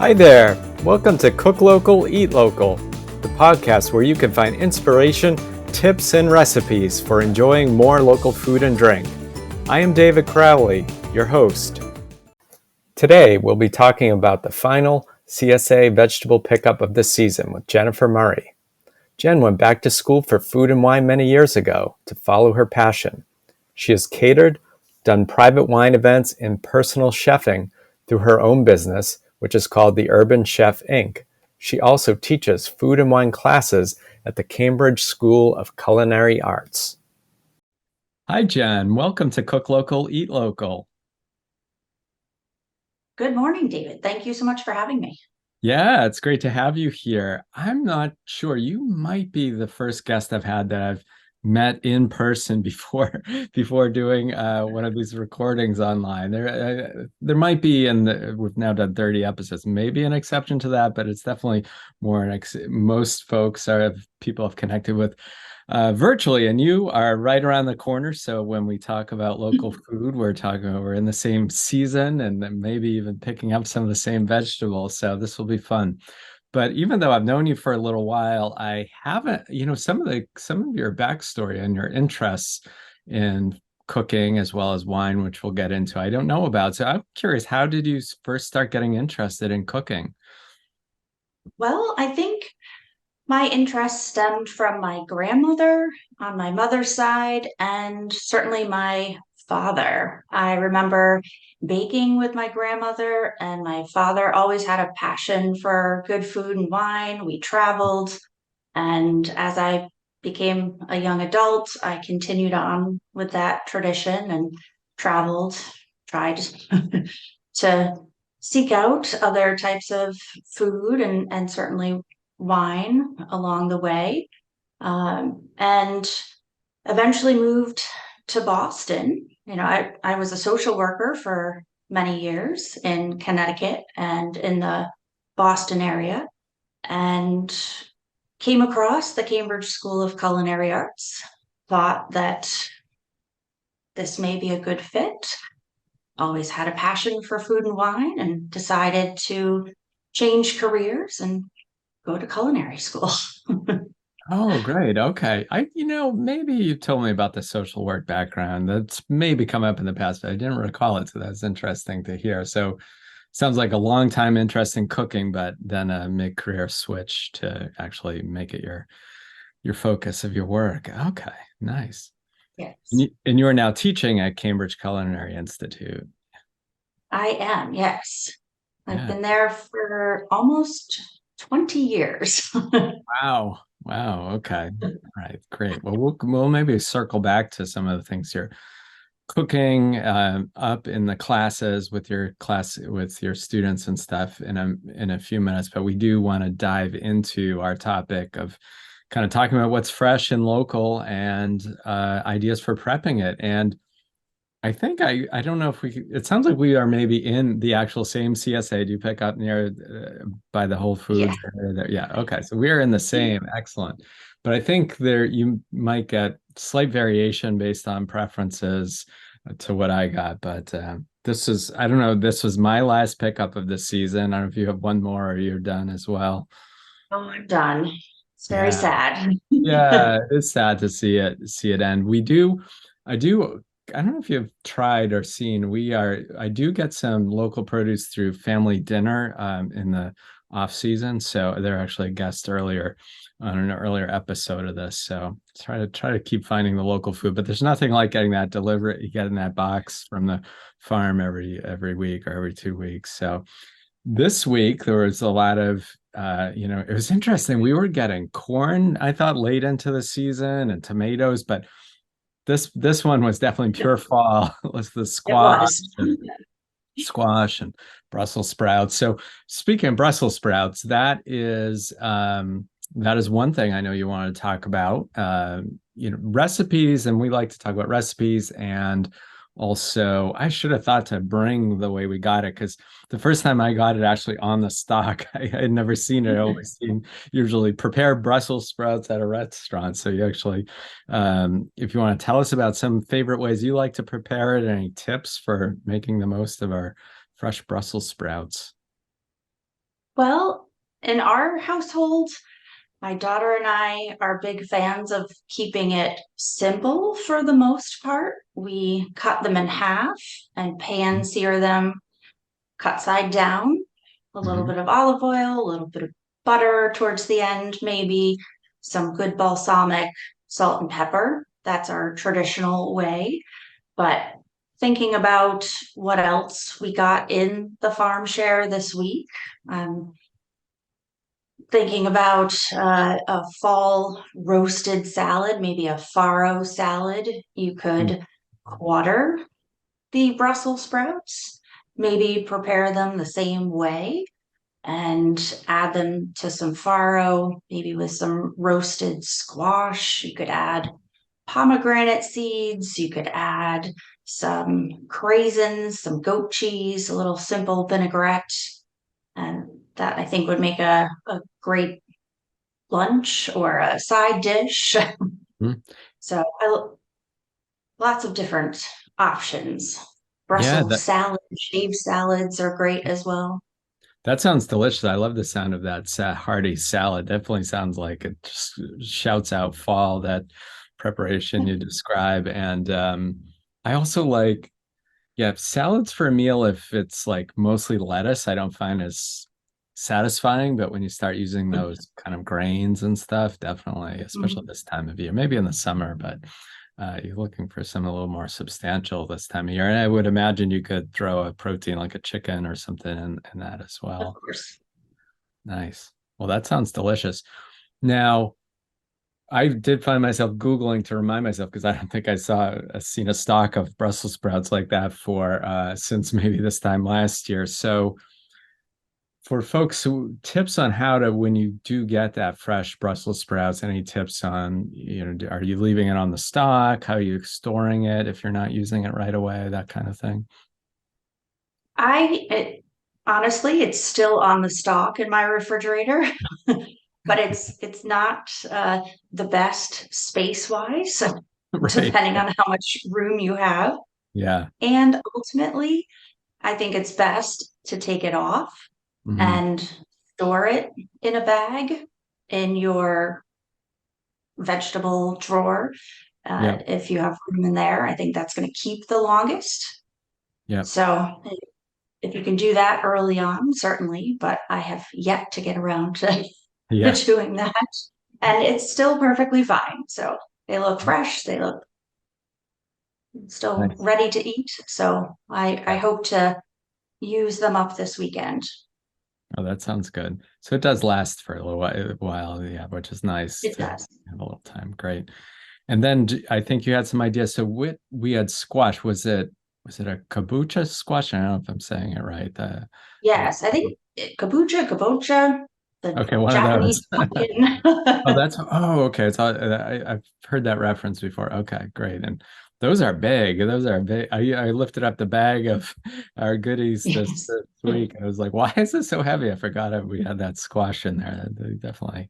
Hi there! Welcome to Cook Local, Eat Local, the podcast where you can find inspiration, tips, and recipes for enjoying more local food and drink. I am David Crowley, your host. Today, we'll be talking about the final CSA vegetable pickup of the season with Jenifer Murray. Jen went back to school for food and wine many years ago to follow her passion. She has catered, done private wine events, and personal chefing through her own business, which is called the Urban Chef Inc. She also teaches food and wine classes at the Cambridge School of Culinary Arts. Hi, Jen. Welcome to Cook Local, Eat Local. Good morning, David. Thank you so much for having me. Yeah, it's great to have you here. I'm not sure. You might be the first guest I've had that I've met in person before doing one of these recordings online. There might be, and we've now done 30 episodes, maybe an exception to that, but it's definitely more most folks are people I've connected with virtually, and you are right around the corner. So when we talk about local food, we're in the same season and then maybe even picking up some of the same vegetables. So this will be fun. But even though I've known you for a little while, I haven't, some of your backstory and your interests in cooking as well as wine, which we'll get into, I don't know about. So I'm curious, how did you first start getting interested in cooking? Well, I think my interest stemmed from my grandmother on my mother's side, and certainly my father. I remember baking with my grandmother, and my father always had a passion for good food and wine. We traveled, and as I became a young adult, I continued on with that tradition and traveled, tried to seek out other types of food and certainly wine along the way. And eventually moved to Boston. I was a social worker for many years in Connecticut and in the Boston area, and came across the Cambridge School of Culinary Arts, thought that this may be a good fit, always had a passion for food and wine, and decided to change careers and go to culinary school. Oh, great. Okay. Maybe you told me about the social work background. That's maybe come up in the past, but I didn't recall it. So that's interesting to hear. So sounds like a long time interest in cooking, but then a mid-career switch to actually make it your focus of your work. Okay, nice. Yes. And you are now teaching at Cambridge Culinary Institute. I am, yes. I've Yeah. been there for almost 20 years. Wow. Okay. All right. Great. Well, we'll maybe circle back to some of the things you're cooking up in the classes with your students and stuff in a few minutes. But we do want to dive into our topic of kind of talking about what's fresh and local and ideas for prepping it. And I think I don't know if it sounds like we are maybe in the actual same CSA. Do you pick up near by the Whole Foods area there? Yeah. Okay. So we are in the same. Excellent. But I think you might get slight variation based on preferences to what I got. But I don't know, this was my last pickup of the season. I don't know if you have one more or you're done as well. Oh, I'm done. It's very sad. Yeah, it's sad to see it end. I don't know if you've tried or seen, I do get some local produce through Family Dinner in the off season. So they're actually a guest earlier on an earlier episode of this. So try to keep finding the local food, but there's nothing like getting that delivery, you get in that box from the farm every week or every 2 weeks. So this week there was a lot of it was interesting. We were getting corn, I thought, late into the season, and tomatoes, but this one was definitely pure fall. It was the squash and Brussels sprouts. So speaking of Brussels sprouts, that is one thing I know you want to talk about. Recipes, and we like to talk about recipes. And also, I should have thought to bring the way we got it, because the first time I got it actually on the stock, I had never seen it. I always seen usually prepared Brussels sprouts at a restaurant. So you actually, if you want to tell us about some favorite ways you like to prepare it, any tips for making the most of our fresh Brussels sprouts. Well, in our household, my daughter and I are big fans of keeping it simple for the most part. We cut them in half and pan sear them, cut side down, a little Mm-hmm. bit of olive oil, a little bit of butter towards the end, maybe some good balsamic salt and pepper. That's our traditional way. But thinking about what else we got in the farm share this week, um, thinking about a fall roasted salad, maybe a farro salad. You could quarter the Brussels sprouts, maybe prepare them the same way and add them to some farro, maybe with some roasted squash. You could add pomegranate seeds. You could add some craisins, some goat cheese, a little simple vinaigrette. And that I think would make a great lunch or a side dish. Mm-hmm. So lots of different options. Yeah, Brussels salad, shaved salads are great as well. that sounds delicious. I love the sound of that hearty salad. Definitely sounds like it just shouts out fall, that preparation you describe. And I also like, yeah, salads for a meal, if it's like mostly lettuce, I don't find as satisfying. But when you start using those kind of grains and stuff, definitely, especially Mhm. this time of year, maybe in the summer, but you're looking for something a little more substantial this time of year. And I would imagine you could throw a protein like a chicken or something in that as Of well. course. Nice. Well, that sounds delicious. Now, I did find myself Googling to remind myself because I don't think seen a stock of Brussels sprouts like that for since maybe this time last year. So for folks who tips on how to when you do get that fresh Brussels sprouts, any tips on, are you leaving it on the stock? How are you storing it if you're not using it right away? That kind of thing. I it, honestly, it's still on the stock in my refrigerator, but it's not the best space wise, Right. depending on how much room you have. Yeah. And ultimately, I think it's best to take it off Hmm. and store it in a bag in your vegetable drawer. Yep. If you have room in there, I think that's going to keep the longest. Yep. So if you can do that early on, certainly, but I have yet to get around to Yeah. doing that. And it's still perfectly fine. So they look fresh, they look still Nice. ready to eat. So I Yeah. hope to use them up this weekend. Oh, that sounds good. So it does last for a little while, yeah, which is nice It to does. have a little time. Great. And then I think you had some ideas. So we had squash. Was it a kabocha squash? I don't know if I'm saying it right. Yes, I think kabocha, the Okay, one of Japanese those. pumpkin. Okay. It's all, I've heard that reference before. Okay, great. And those are big. Those are big. I lifted up the bag of our goodies Yes. this week. I was like, why is this so heavy? I forgot we had that squash in there. They definitely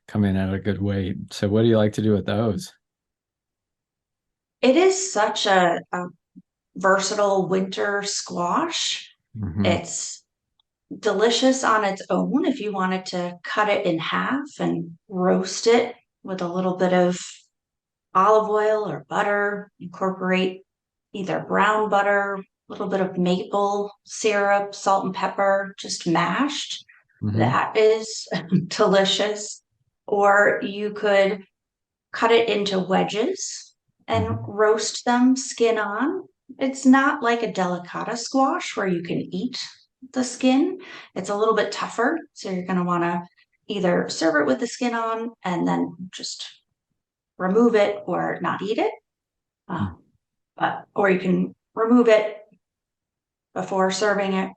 come in at a good weight. So what do you like to do with those? It is such a versatile winter squash. Hmm. It's delicious on its own if you wanted to cut it in half and roast it with a little bit of olive oil or butter, incorporate either brown butter, a little bit of maple syrup, salt and pepper, just mashed. Hmm. That is delicious. Or you could cut it into wedges and Hmm. roast them skin on. It's not like a delicata squash where you can eat the skin. It's a little bit tougher. So you're going to want to either serve it with the skin on and then just remove it or not eat it. Uh, or you can remove it before serving it.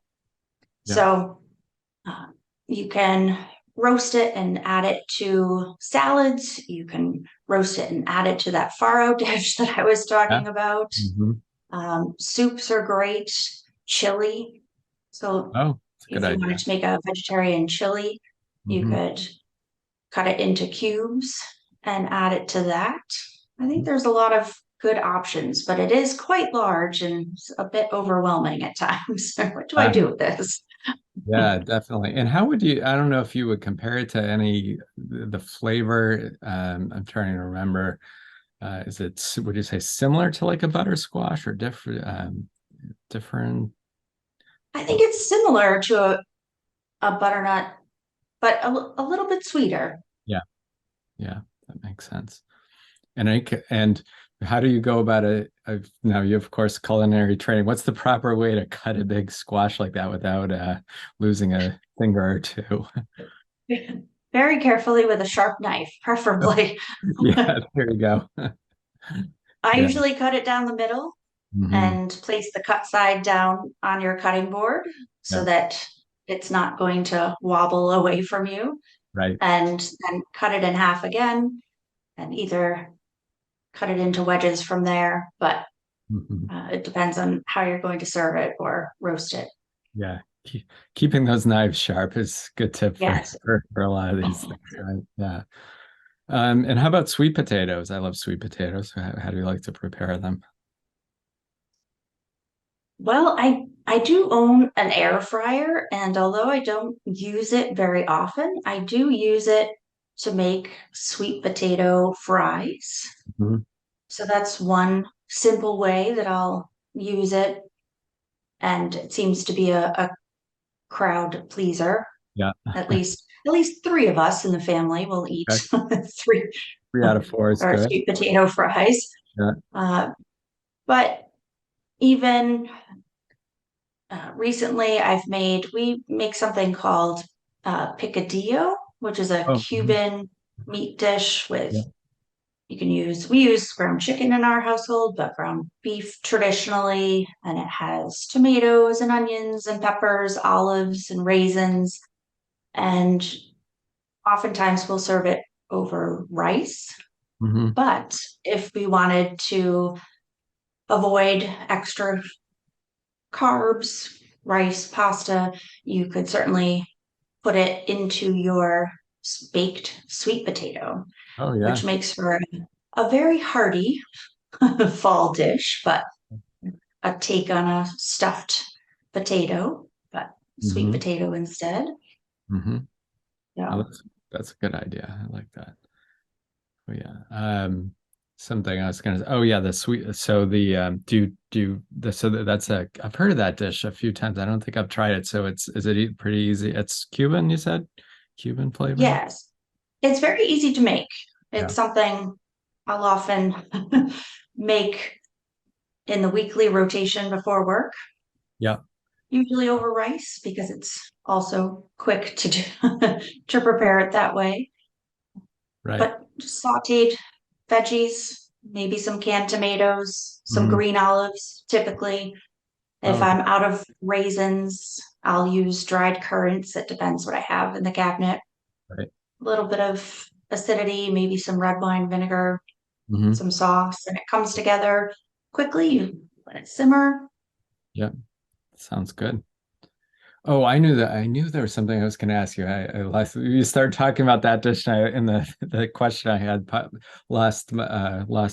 Yeah. So uh, you can roast it and add it to salads. You can roast it and add it to that farro dish that I was Yeah. talking about. Hmm. Soups are great. Chili. So Oh, it's a good if you wanted idea. to make a vegetarian chili, you Hmm. could cut it into cubes and add it to that. I think there's a lot of good options, but it is quite large and a bit overwhelming at times. What do I Uh, do with this? Yeah, definitely. And how would you, I don't know if you would compare it to any the flavor. I'm trying to remember. Is it, would you say similar to like a butter squash or different? I think it's similar to a butternut, but a little bit sweeter. Yeah, yeah, that makes sense. And how do you go about it? Now you of course culinary training. What's the proper way to cut a big squash like that without losing a finger or two? Very carefully with a sharp knife, preferably. Yeah, there you go. I Yeah. usually cut it down the middle Hmm. and place the cut side down on your cutting board so Yeah. that it's not going to wobble away from you. Right. And then cut it in half again and either cut it into wedges from there, but Hmm. it depends on how you're going to serve it or roast it. Yeah. Keeping those knives sharp is a good tip for, Yes. for a lot of these things, right? Yeah. And how about sweet potatoes? I love sweet potatoes. How do you like to prepare them? Well, I do own an air fryer, and although I don't use it very often, I do use it to make sweet potato fries. Mhm. So that's one simple way that I'll use it, and it seems to be a crowd pleaser. Yeah. At least three of us in the family will eat Okay. three 3 out of 4 is or good. sweet potato fries. Yeah. Uh, but even recently, we make something called picadillo, which is a Oh, mhm. Cuban meat dish with, Yeah. we use ground chicken in our household, but ground beef traditionally, and it has tomatoes and onions and peppers, olives and raisins, and oftentimes we'll serve it over rice. Hmm. But if we wanted to avoid extra carbs, rice, pasta, you could certainly put it into your baked sweet potato, Oh, which yeah. makes for a very hearty fall dish, but a take on a stuffed potato, but sweet Hmm. potato instead. Hmm. Oh, Yeah. that's a good idea. I like that. Oh, yeah. Something I was gonna. Oh, yeah. The sweet. So the do the so that's a. I've heard of that dish a few times. I don't think I've tried it. So it's is it pretty easy? It's Cuban, you said? Cuban flavor? Yes. It's very easy to make. Yeah. It's something I'll often make in the weekly rotation before work, Yeah. usually over rice because it's also quick to do, to prepare it that way. Right. But just sauteed veggies, maybe some canned tomatoes, some Hmm. green olives, typically. If Oh, okay. I'm out of raisins, I'll use dried currants. It depends what I have in the cabinet. Right. A little bit of acidity, maybe some red wine vinegar, Hmm. some sauce, and it comes together quickly. You let it simmer. Yeah. Sounds good. Oh, I knew that. I knew there was something I was going to ask you. You started talking about that dish, and in the question I had lost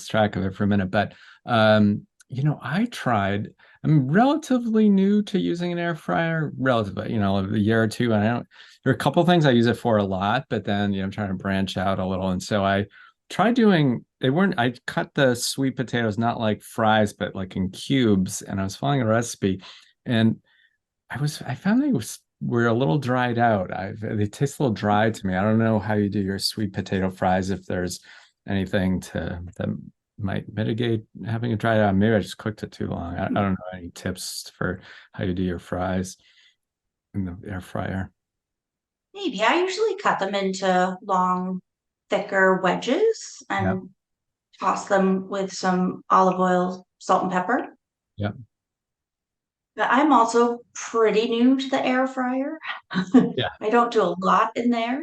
track of it for a minute. But I tried. I'm relatively new to using an air fryer, relatively, a year or two. And I don't. There are a couple things I use it for a lot, but then I'm trying to branch out a little, and so I tried doing. They weren't. I cut the sweet potatoes not like fries, but like in cubes, and I was following a recipe, and I found were a little dried out. They taste a little dry to me. I don't know how you do your sweet potato fries, if there's anything that might mitigate having it dried out. Maybe I just cooked it too long. I don't know any tips for how you do your fries in the air fryer. Maybe I usually cut them into long, thicker wedges Yeah. and toss them with some olive oil, salt, and pepper. Yeah. But I'm also pretty new to the air fryer. Yeah. I don't do a lot in there,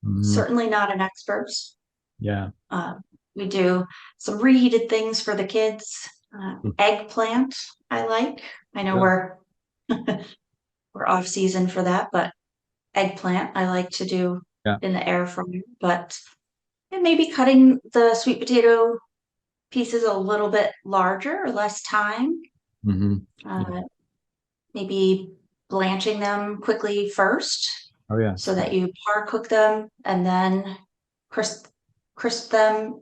Mhm. certainly not an expert. Yeah. Uh, we do some reheated things for the kids. Eggplant, I like. I know Good. we're off season for that, but eggplant I like to do Yeah. in the air fryer. But and maybe cutting the sweet potato pieces a little bit larger or less time. Hmm. Yeah. Uh, maybe blanching them quickly first Oh so yes. that you par cook them and then crisp crisp them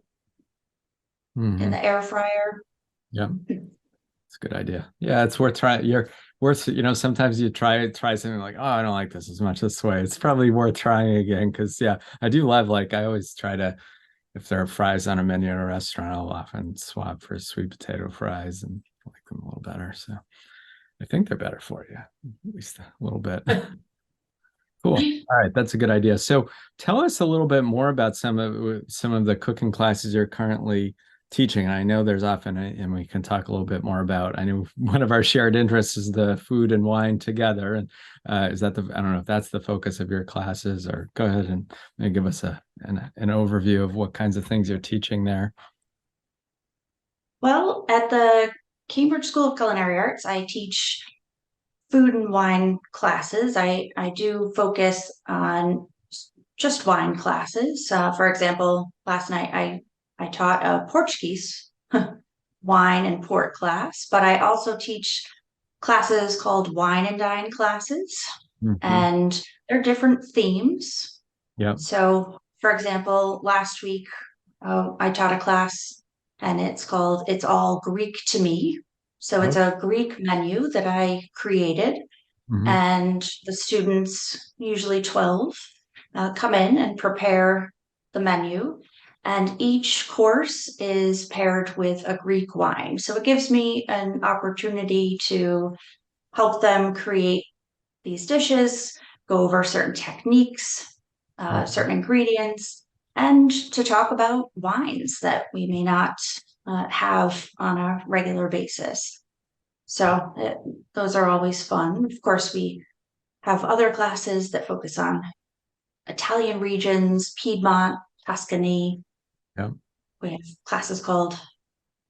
in Hmm. the air fryer. Yeah, it's a good idea. Yeah, it's worth trying. You're worth, sometimes you try something like, oh, I don't like this as much this way. It's probably worth trying again because yeah, I do love like I always try to if there are fries on a menu at a restaurant, I'll often swap for sweet potato fries and like them a little better. So I think they're better for you, at least a little bit. Cool. All right, that's a good idea. So tell us a little bit more about some of the cooking classes you're currently teaching. I know there's often, and we can talk a little bit more about. I know one of our shared interests is the food and wine together, and is that I don't know if that's the focus of your classes, or go ahead and maybe give us an overview of what kinds of things you're teaching there. Well, at the Cambridge School of Culinary Arts, I teach food and wine classes. I do focus on just wine classes. For example, last night I taught a Portuguese wine and port class, but I also teach classes called Wine and Dine classes, Hmm. and they're different themes. Yep. So, for example, last week I taught a class and it's called It's All Greek to Me. So Oh. it's a Greek menu that I created, Hmm. and the students, usually 12, come in and prepare the menu. And each course is paired with a Greek wine. So it gives me an opportunity to help them create these dishes, go over certain techniques, Okay. certain ingredients, and to talk about wines that we may not have on a regular basis. So those are always fun. Of course, we have other classes that focus on Italian regions, Piedmont, Tuscany. Yep. We have classes called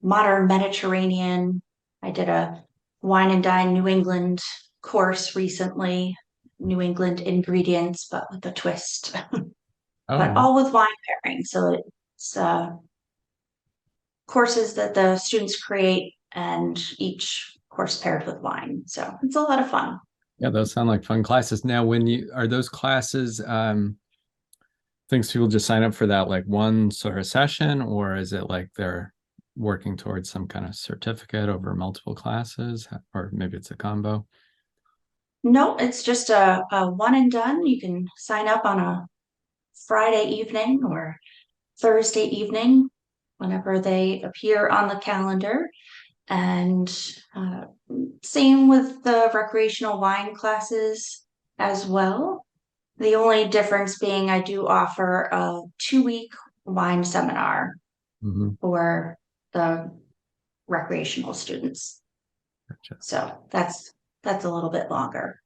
Modern Mediterranean. I did a Wine and Dine New England course recently, New England ingredients, but with a twist, Oh, but all with wine pairing. So it's courses that the students create and each course paired with wine. So it's a lot of fun. yeah, those sound like fun classes. Now, when you are those classes, things people just sign up for that like one sort of session, or is it like they're working towards some kind of certificate over multiple classes, or maybe it's a combo? No, it's just a one and done. You can sign up on a Friday evening or Thursday evening whenever they appear on the calendar. And uh, same with the recreational wine classes as well. The only difference being I do offer a 2 week wine seminar Hmm. for the recreational students. Gotcha. So that's a little bit longer.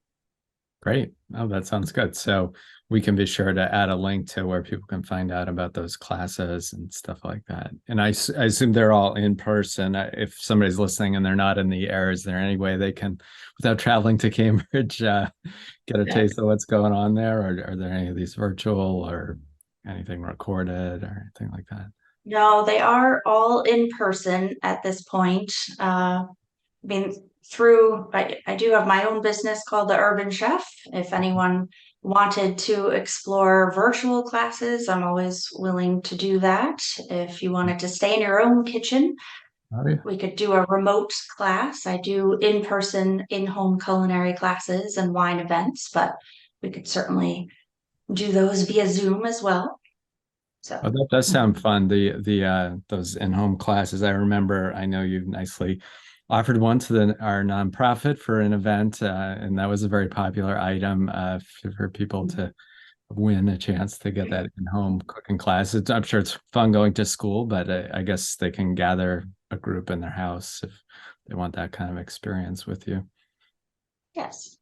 Great. Oh, that sounds good. So we can be sure to add a link to where people can find out about those classes and stuff like that. And I assume they're all in person. If somebody's listening and they're not in the area, is there any way they can, without traveling to Cambridge, get a Yeah. taste of what's going on there? Or are there any of these virtual or anything recorded or anything like that? No, they are all in person at this point. I mean, I do have my own business called the Urban Chef. If anyone wanted to explore virtual classes, I'm always willing to do that. If you wanted to stay in your own kitchen, Oh, yeah. we could do a remote class. I do in-person, in-home culinary classes and wine events, but we could certainly do those via Zoom as well. So, Oh, that does sound fun. The those in-home classes. I remember. I know you nicely offered one to our nonprofit for an event, and that was a very popular item for people to win a chance to get that in-home cooking class. I'm sure it's fun going to school, but I guess they can gather a group in their house if they want that kind of experience with you. yes.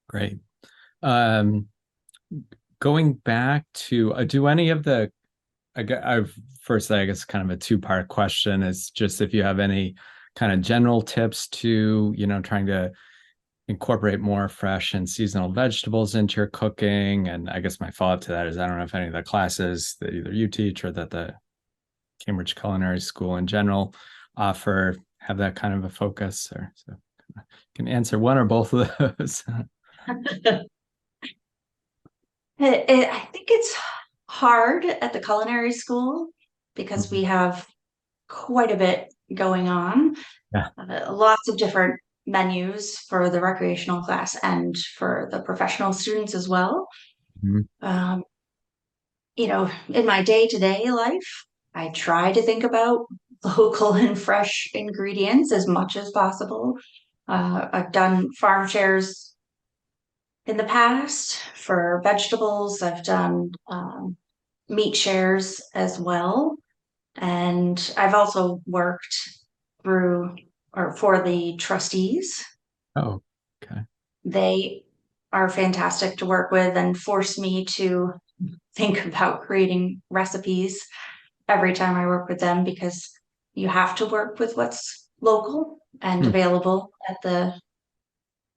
Great. Um, Going back to do any of the I've first, I guess, kind of a two-part question is just if you have any kind of general tips to, trying to incorporate more fresh and seasonal vegetables into your cooking. And I guess my follow-up to that is I don't know if any of the classes that either you teach or that the Cambridge Culinary School in general offer have that kind of a focus or so. can answer one or both of those. I think it's hard at the culinary school because Mhm. we have quite a bit going on. Yeah. Lots of different menus for the recreational class and for the professional students as well. Mhm. Um, in my day-to-day life, I try to think about local and fresh ingredients as much as possible. I've done farm shares in the past for vegetables. I've done meat shares as well. And I've also worked through or for the trustees. Oh, okay. They are fantastic to work with and force me to think about creating recipes every time I work with them because you have to work with what's local and Hmm. available at the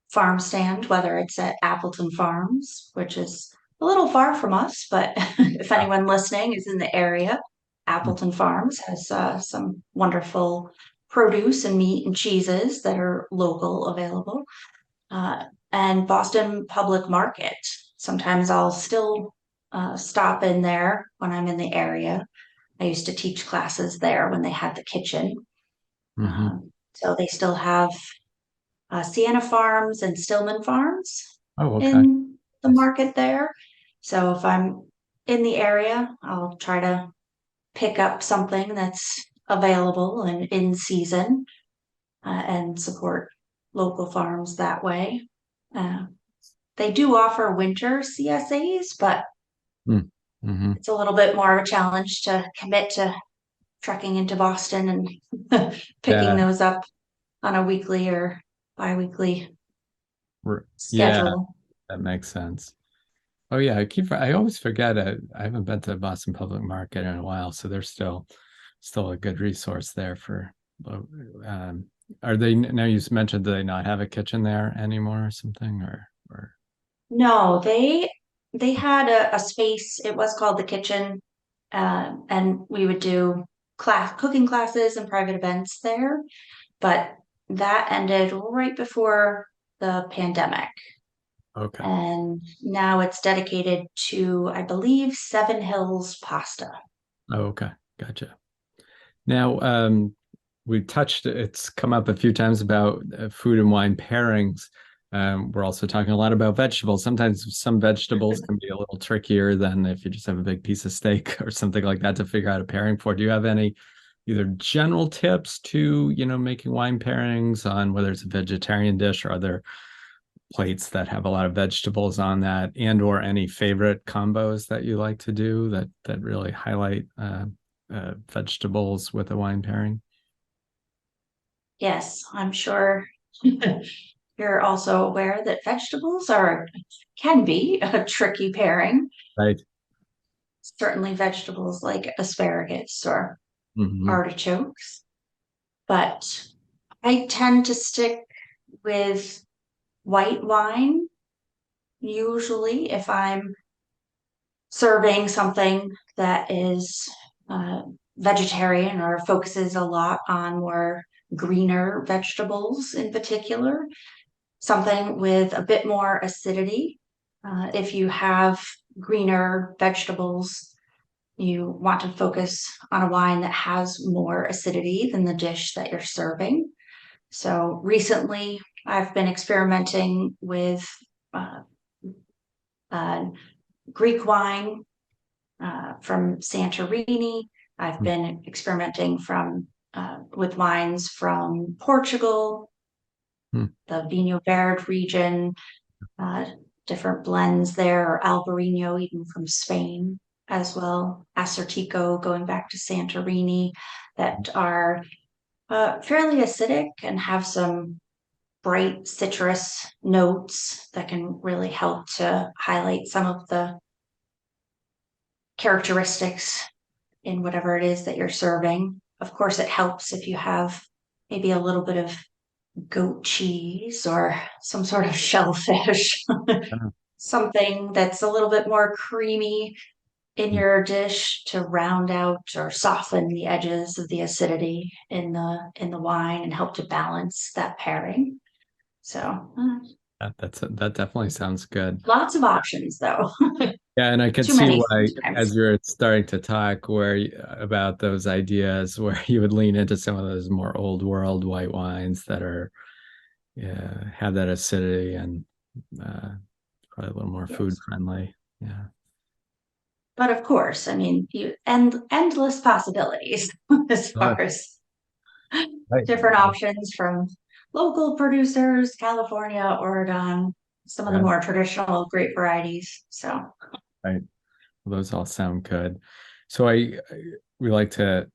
farm stand, whether it's at Appleton Farms, which is a little far from us, but if Wow. anyone listening is in the area, Hmm. Appleton Farms has some wonderful produce and meat and cheeses that are local available. Uh, and Boston Public Market. Sometimes I'll still stop in there when I'm in the area. I used to teach classes there when they had the kitchen. Hmm. So they still have Sienna Farms and Stillman Farms Oh, okay. in the Nice. market there. So if I'm in the area, I'll try to pick up something that's available and in season and support local farms that way. Uh, they do offer winter CSAs, but Mm-hmm. it's a little bit more of a challenge to commit to trekking into Boston and picking Yeah. those up on a weekly or biweekly Yeah, schedule. that makes sense. Oh yeah, I always forget I haven't been to Boston Public Market in a while, so there's still a good resource there for um are they now you mentioned do they not have a kitchen there anymore or something or No, they had a space. It was called the kitchen, and we would do cooking classes and private events there. But that ended right before the pandemic, okay. and now it's dedicated to, I believe, Seven Hills Pasta. Oh, okay. Gotcha. Now, we touched, it's come up a few times about food and wine pairings. We're also talking a lot about vegetables. Sometimes some vegetables can be a little trickier than if you just have a big piece of steak or something like that to figure out a pairing for. Do you have any either general tips to, making wine pairings on whether it's a vegetarian dish or other plates that have a lot of vegetables on that, and or any favorite combos that you like to do that really highlight vegetables with a wine pairing? Yes, I'm sure you're also aware that vegetables are can be a tricky pairing. Right. Certainly vegetables like asparagus or Hmm. artichokes, but I tend to stick with white wine usually if I'm serving something that is uh, vegetarian or focuses a lot on more greener vegetables in particular, something with a bit more acidity. If you have greener vegetables, you want to focus on a wine that has more acidity than the dish that you're serving. So recently, I've been experimenting with uh, uh, Greek wine from Santorini. I've been experimenting with wines from Portugal, Hmm. the Vinho Verde region, uh, different blends there, or Albarino, even from Spain as well, Asortico going back to Santorini, that are fairly acidic and have some bright citrus notes that can really help to highlight some of the characteristics in whatever it is that you're serving. Of course, it helps if you have maybe a little bit of goat cheese or some sort of shellfish, Oh, something that's a little bit more creamy in hmm. your dish to round out or soften the edges of the acidity in the wine and help to balance that pairing. So That definitely sounds good. lots of options, though. Yeah, and I could Too see many why, sometimes. as you're starting to talk, about those ideas, where you would lean into some of those more old world white wines that are, yeah, have that acidity and uh, probably a little more food Yes. friendly. Yeah. But of course, I mean, endless possibilities as Oh, far as right. different options from local producers, California, Oregon, some of the Yeah, more traditional grape varieties. So, right. Well, those all sound good. So we like to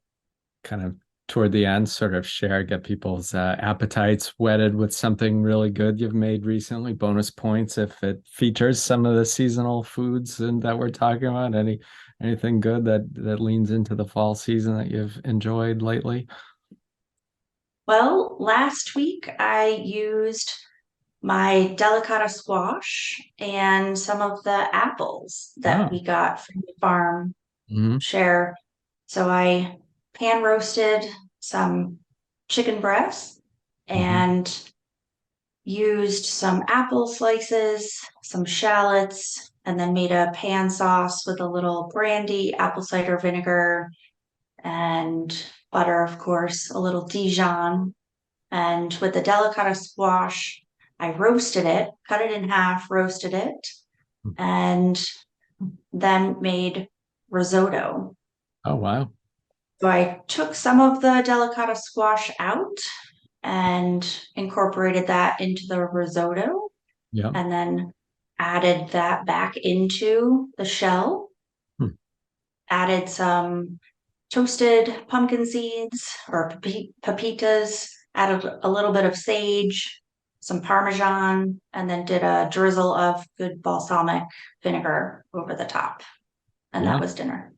kind of toward the end sort of get people's appetites whetted with something really good you've made recently. Bonus points if it features some of the seasonal foods and that we're talking about. Anything good that leans into the fall season that you've enjoyed lately? well, last week I used my delicata squash and some of the apples that Oh. we got from the farm Hmm. share. So I pan roasted some chicken breast Hmm. and used some apple slices, some shallots, and then made a pan sauce with a little brandy, apple cider vinegar, and butter, of course, a little Dijon. And with the delicata squash, I roasted it, cut it in half, roasted it, and then made risotto. Oh, wow. So I took some of the delicata squash out and incorporated that into the risotto Yeah. and then added that back into the shell, Hmm. added some toasted pumpkin seeds or pepitas, added a little bit of sage, some Parmesan, and then did a drizzle of good balsamic vinegar over the top. And that Yeah. was dinner.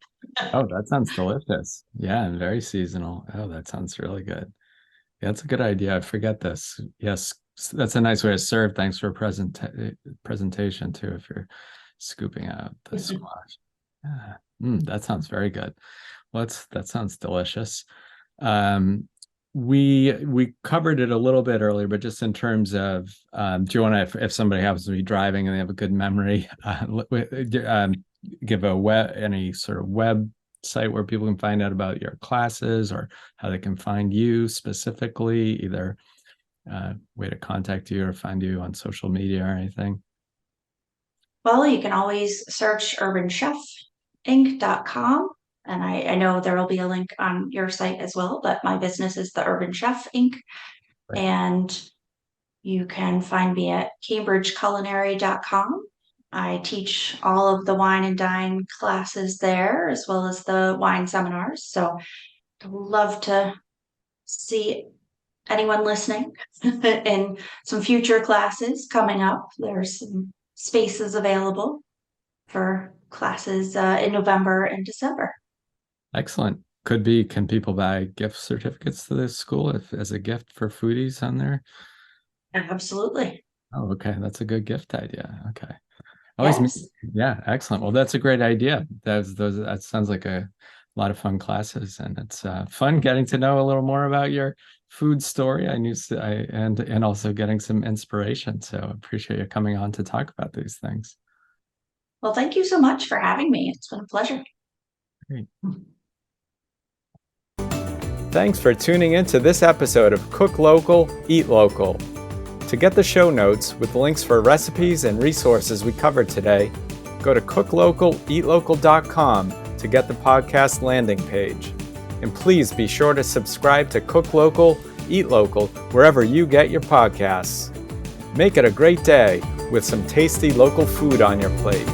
Oh, that sounds delicious. Yeah, and very seasonal. Oh, that sounds really good. Yeah, that's a good idea. I forget this. Yes, that's a nice way to serve. Thanks for presentation too. If you're scooping out the squash, yeah. That sounds very good. Well, that sounds delicious. Um, we covered it a little bit earlier, but just in terms of, do you want to, if somebody happens to be driving and they have a good memory, give any sort of website where people can find out about your classes or how they can find you specifically, either way to contact you or find you on social media or anything? Well, you can always search urbanchefinc.com. And I know there will be a link on your site as well, but my business is the Urban Chef Inc. Right. And you can find me at cambridgeculinary.com. I teach all of the wine and dine classes there, as well as the wine seminars. So I'd love to see anyone listening in some future classes coming up. There's some spaces available for classes in November and December. Excellent. Can people buy gift certificates to this school if as a gift for foodies on there? Absolutely. Oh, okay. That's a good gift idea. Okay. Always, Yes. yeah, excellent. Well, that's a great idea. That sounds like a lot of fun classes, and it's fun getting to know a little more about your food story. And also getting some inspiration. So I appreciate you coming on to talk about these things. Well, thank you so much for having me. It's been a pleasure. Great. Thanks for tuning in to this episode of Cook Local, Eat Local. To get the show notes with links for recipes and resources we covered today, go to cooklocaleatlocal.com to get the podcast landing page. And please be sure to subscribe to Cook Local, Eat Local wherever you get your podcasts. Make it a great day with some tasty local food on your plate.